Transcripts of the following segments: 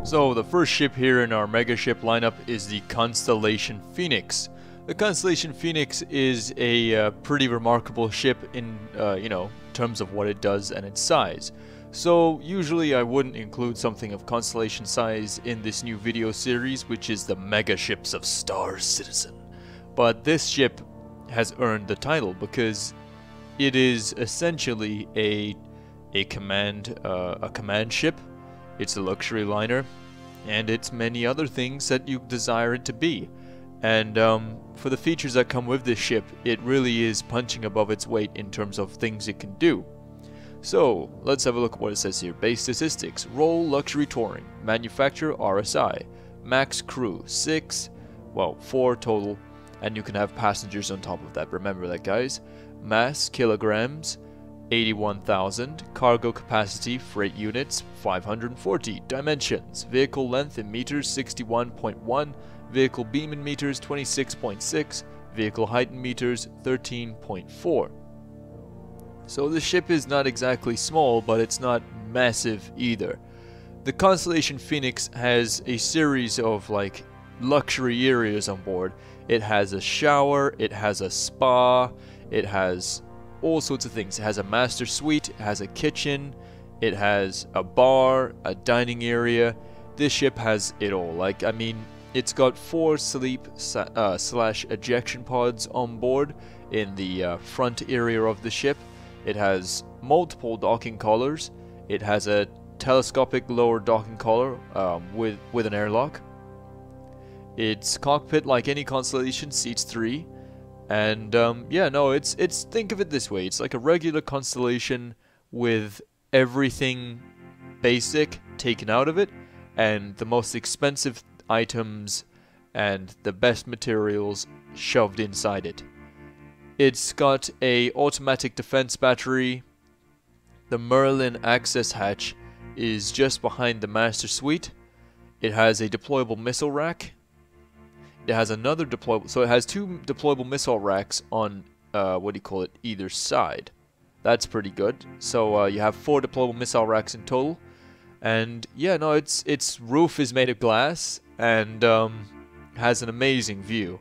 So the first ship here in our mega ship lineup is the Constellation Phoenix. The Constellation Phoenix is a pretty remarkable ship in, terms of what it does and its size. So usually I wouldn't include something of Constellation size in this new video series, which is the mega ships of Star Citizen. But this ship has earned the title because it is essentially a command ship. It's a luxury liner, and it's many other things that you desire it to be. And for the features that come with this ship, it really is punching above its weight in terms of things it can do. So let's have a look at what it says here. Base statistics: role luxury touring, manufacturer RSI, max crew 4 total, and you can have passengers on top of that. Remember that, guys. Mass kilograms 81,000, cargo capacity freight units 540, dimensions: vehicle length in meters 61.1, vehicle beam in meters 26.6, vehicle height in meters 13.4. So the ship is not exactly small, but it's not massive either. The Constellation Phoenix has a series of luxury areas on board. It has a shower, it has a spa, it has all sorts of things. It has a master suite, it has a kitchen, it has a bar, a dining area. This ship has it all. It's got 4 sleep slash ejection pods on board in the front area of the ship. It has multiple docking collars. It has a telescopic lower docking collar with an airlock. Its cockpit, like any Constellation, seats 3. And think of it this way: it's like a regular Constellation with everything basic taken out of it, and the most expensive items and the best materials shoved inside it. It's got a automatic defense battery. The Merlin access hatch is just behind the master suite. It has a deployable missile rack. It has another deployable, so it has 2 deployable missile racks on either side. That's pretty good. So you have 4 deployable missile racks in total. And its roof is made of glass and has an amazing view.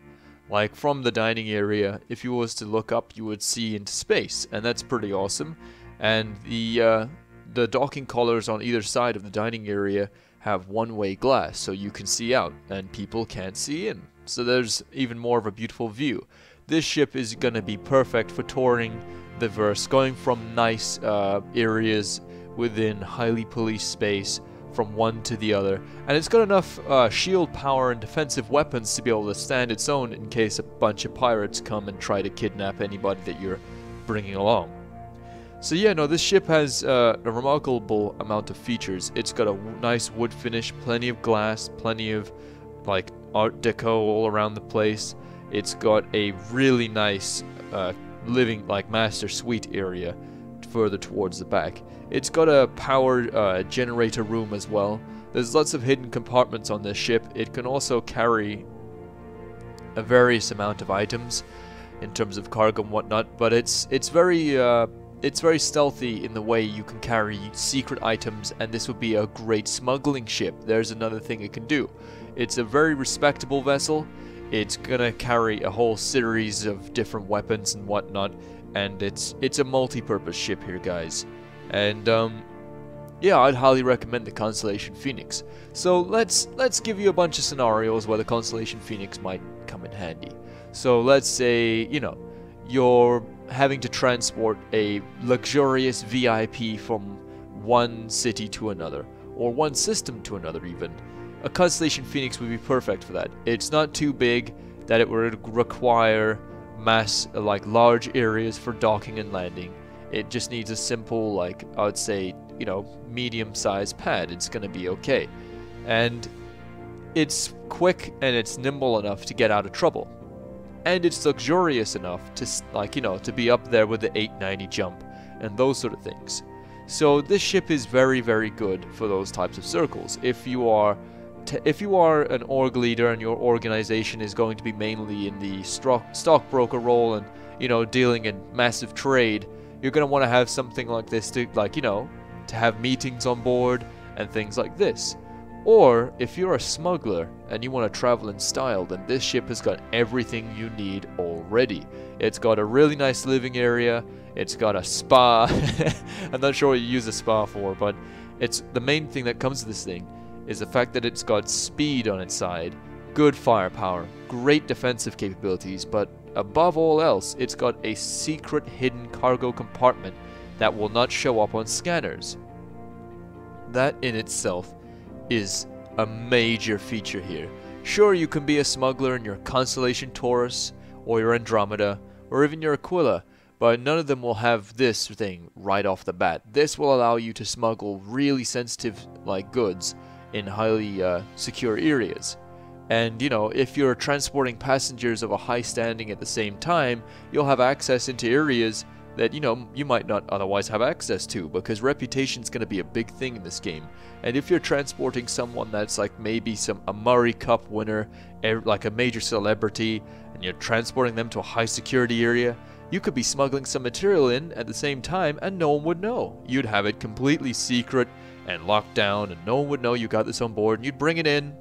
Like from the dining area, if you was to look up, you would see into space, and that's pretty awesome. And the docking collars on either side of the dining area have one-way glass, so you can see out and people can't see in. So there's even more of a beautiful view. This ship is going to be perfect for touring the verse, going from nice areas within highly policed space from one to the other, and it's got enough shield power and defensive weapons to be able to stand its own in case a bunch of pirates come and try to kidnap anybody that you're bringing along. So this ship has a remarkable amount of features. It's got a nice wood finish, plenty of glass, plenty of art deco all around the place. It's got a really nice living master suite area further towards the back. It's got a power generator room as well. There's lots of hidden compartments on this ship. It can also carry a various amount of items in terms of cargo and whatnot, but it's very stealthy in the way you can carry secret items, and this would be a great smuggling ship. There's another thing it can do. It's a very respectable vessel. It's gonna carry a whole series of different weapons and whatnot, and it's a multi-purpose ship here, guys. And I'd highly recommend the Constellation Phoenix. So let's give you a bunch of scenarios where the Constellation Phoenix might come in handy. So let's say you're having to transport a luxurious VIP from one city to another, or one system to another even. A Constellation Phoenix would be perfect for that. It's not too big that it would require large areas for docking and landing. It just needs a simple, I would say, medium-sized pad. It's gonna be okay. And it's quick and it's nimble enough to get out of trouble. And it's luxurious enough to, to be up there with the 890 jump and those sort of things. So this ship is very, very good for those types of circles. If you are an org leader and your organization is going to be mainly in the stockbroker role and dealing in massive trade, you're going to want to have something like this to to have meetings on board and things like this. Or, if you're a smuggler and you want to travel in style, then this ship has got everything you need already. It's got a really nice living area, it's got a spa. I'm not sure what you use a spa for, but it's the main thing that comes to this thing is the fact that it's got speed on its side, good firepower, great defensive capabilities, but above all else, it's got a secret hidden cargo compartment that will not show up on scanners. That in itself is a major feature here. Sure, you can be a smuggler in your Constellation Taurus, or your Andromeda, or even your Aquila, but none of them will have this thing right off the bat. This will allow you to smuggle really sensitive goods in highly secure areas. And, you know, if you're transporting passengers of a high standing at the same time, you'll have access into areas that, you know, you might not otherwise have access to, because reputation's going to be a big thing in this game. And if you're transporting someone that's like maybe a Murray Cup winner, like a major celebrity, and you're transporting them to a high security area, you could be smuggling some material in at the same time and no one would know. You'd have it completely secret and locked down and no one would know you got this on board, and you'd bring it in,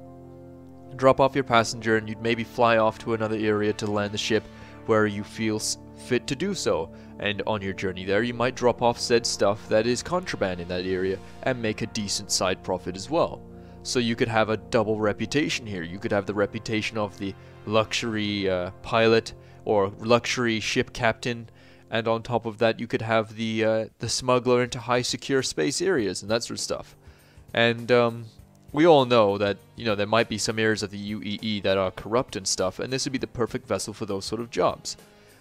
drop off your passenger, and you'd maybe fly off to another area to land the ship where you feel fit to do so. And on your journey there, you might drop off said stuff that is contraband in that area and make a decent side profit as well. So you could have a double reputation here. You could have the reputation of the luxury pilot or luxury ship captain, and on top of that you could have the smuggler into high secure space areas and that sort of stuff. And we all know that, you know, there might be some areas of the UEE that are corrupt and stuff, and this would be the perfect vessel for those sort of jobs.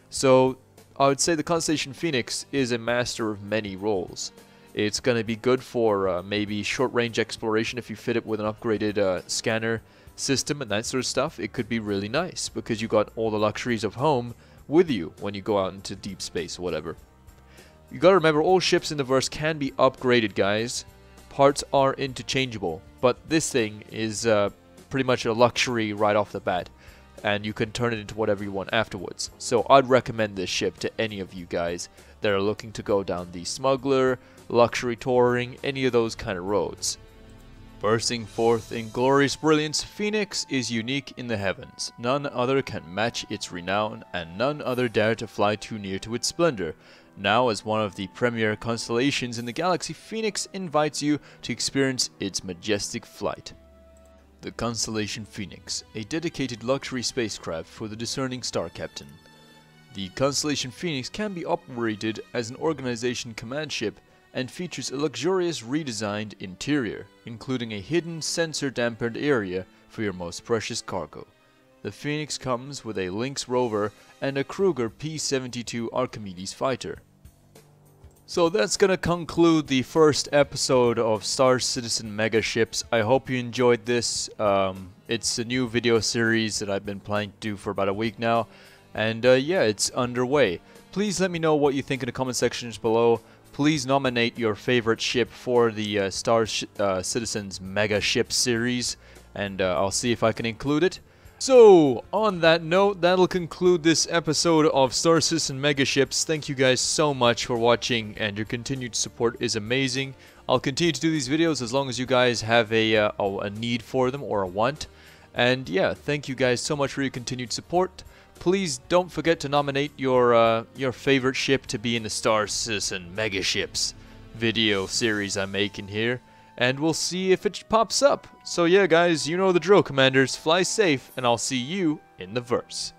So I would say the Constellation Phoenix is a master of many roles. It's going to be good for maybe short-range exploration if you fit it with an upgraded scanner system and that sort of stuff. It could be really nice because you got all the luxuries of home with you when you go out into deep space or whatever. You got to remember, all ships in the verse can be upgraded, guys. Parts are interchangeable, but this thing is pretty much a luxury right off the bat, and you can turn it into whatever you want afterwards. So I'd recommend this ship to any of you guys that are looking to go down the smuggler, luxury touring, any of those kind of roads. Bursting forth in glorious brilliance, Phoenix is unique in the heavens. None other can match its renown, and none other dare to fly too near to its splendor. Now, as one of the premier constellations in the galaxy, Phoenix invites you to experience its majestic flight. The Constellation Phoenix, a dedicated luxury spacecraft for the discerning star captain. The Constellation Phoenix can be operated as an organization command ship and features a luxurious redesigned interior, including a hidden sensor-dampened area for your most precious cargo. The Phoenix comes with a Lynx rover and a Kruger P-72 Archimedes fighter. So that's gonna conclude the first episode of Star Citizen Mega Ships. I hope you enjoyed this. It's a new video series that I've been planning to do for about a week now, and yeah, it's underway. Please let me know what you think in the comment sections below. Please nominate your favorite ship for the Star Citizens Mega Ship series, and I'll see if I can include it. So, on that note, that'll conclude this episode of Star Citizen Mega Ships. Thank you guys so much for watching, and your continued support is amazing. I'll continue to do these videos as long as you guys have a need for them or a want. And yeah, thank you guys so much for your continued support. Please don't forget to nominate your favorite ship to be in the Star Citizen Mega Ships video series I'm making here, and we'll see if it pops up. So yeah guys, you know the drill, commanders. Fly safe, and I'll see you in the verse.